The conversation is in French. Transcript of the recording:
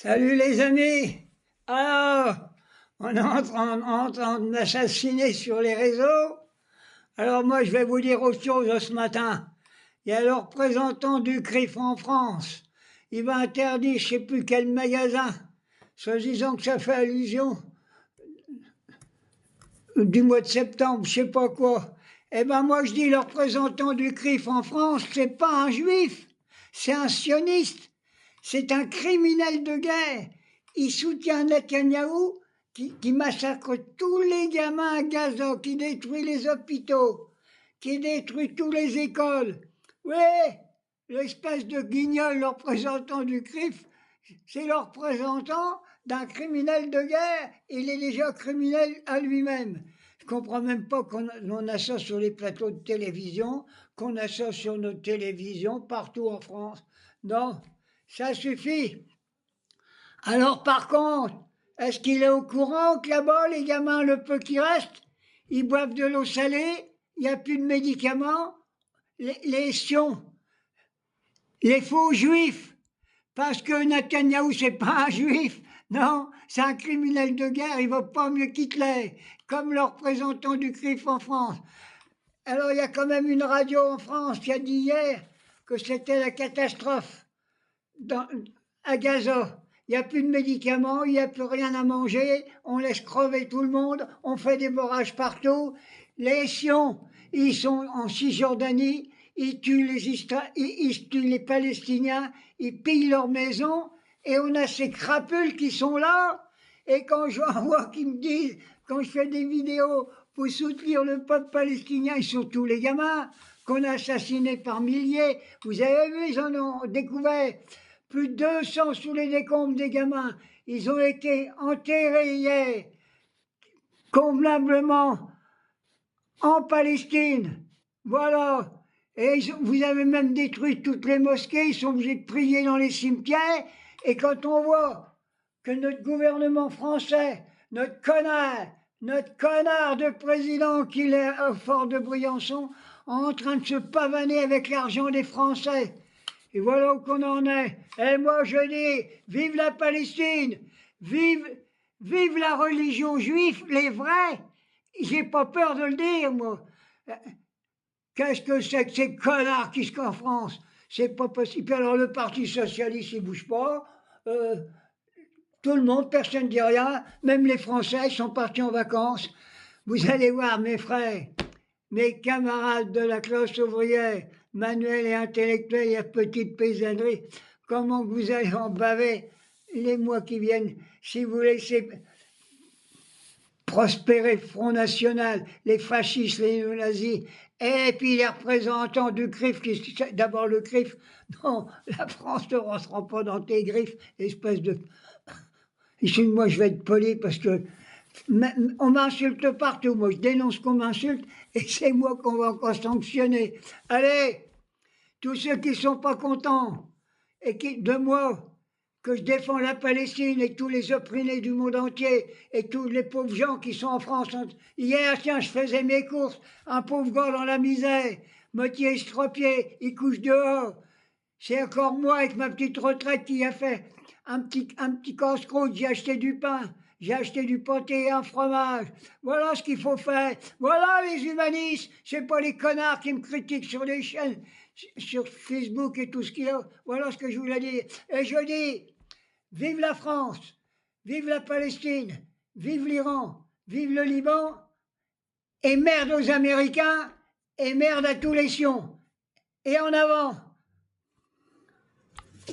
Salut les amis! Alors, on est en train de m'assassiner sur les réseaux. Alors moi, je vais vous dire autre chose ce matin. Il y a le représentant du CRIF en France. Il va interdire je ne sais plus quel magasin, soi-disant que ça fait allusion du mois de septembre, je ne sais pas quoi. Eh ben moi, je dis le représentant du CRIF en France, c'est pas un juif, c'est un sioniste. C'est un criminel de guerre. Il soutient Netanyahou qui massacre tous les gamins à Gaza, qui détruit les hôpitaux, qui détruit toutes les écoles. Oui, l'espèce de guignol, le représentant du CRIF, c'est le représentant d'un criminel de guerre. Il est déjà criminel à lui-même. Je ne comprends même pas qu'on a ça sur les plateaux de télévision, qu'on a ça sur nos télévisions partout en France. Non, ça suffit. Alors par contre, est-ce qu'il est au courant que là-bas, les gamins, le peu qui reste, ils boivent de l'eau salée, il n'y a plus de médicaments, les sions, les faux juifs, parce que Netanyahou, c'est pas un juif, non, c'est un criminel de guerre, il va pas mieux qu'Hitler, comme le représentant du CRIF en France. Alors il y a quand même une radio en France qui a dit hier que c'était la catastrophe à Gaza. Il n'y a plus de médicaments, il n'y a plus rien à manger, on laisse crever tout le monde, on fait des barrages partout. Les Sions, ils sont en Cisjordanie, ils tuent les Palestiniens, ils pillent leurs maisons, et on a ces crapules qui sont là. Et quand je vois qu'ils me disent, quand je fais des vidéos pour soutenir le peuple palestinien, et surtout les gamins, qu'on a assassinés par milliers, vous avez vu, ils en ont découvert plus de 200 sous les décombres des gamins. Ils ont été enterrés hier, convenablement, en Palestine. Voilà. Et vous avez même détruit toutes les mosquées, ils sont obligés de prier dans les cimetières. Et quand on voit que notre gouvernement français, notre connard de président qu'il est au fort de Briançon, en train de se pavaner avec l'argent des Français. Et voilà où qu'on en est. Et moi je dis, vive la Palestine, vive la religion juive, les vrais. J'ai pas peur de le dire, moi. Qu'est-ce que c'est que ces connards qui sont en France? C'est pas possible. Alors le Parti Socialiste, il bouge pas. Tout le monde, personne ne dit rien. Même les Français, ils sont partis en vacances. Vous allez voir, mes frères, mes camarades de la classe ouvrière, manuelle et intellectuelle et petite paysannerie, comment vous allez en baver les mois qui viennent si vous laissez prospérer le Front National, les fascistes, les néo-nazis, et puis les représentants du CRIF, d'abord le CRIF, non, la France ne rentrera pas dans tes griffes, espèce de... Ici, moi, je vais être poli parce que on m'insulte partout. Moi, je dénonce qu'on m'insulte et c'est moi qu'on va encore sanctionner. Allez, tous ceux qui ne sont pas contents et de moi, que je défends la Palestine et tous les opprimés du monde entier et tous les pauvres gens qui sont en France. Hier, tiens, je faisais mes courses, un pauvre gars dans la misère, moitié estropié, il couche dehors. C'est encore moi avec ma petite retraite qui a fait un petit casse-croûte, j'ai acheté du pain, j'ai acheté du pâté et un fromage. Voilà ce qu'il faut faire. Voilà les humanistes, c'est pas les connards qui me critiquent sur les chaînes, sur Facebook et tout ce qu'il y a. Voilà ce que je voulais dire. Et je dis, vive la France, vive la Palestine, vive l'Iran, vive le Liban, et merde aux Américains, et merde à tous les sions. Et en avant!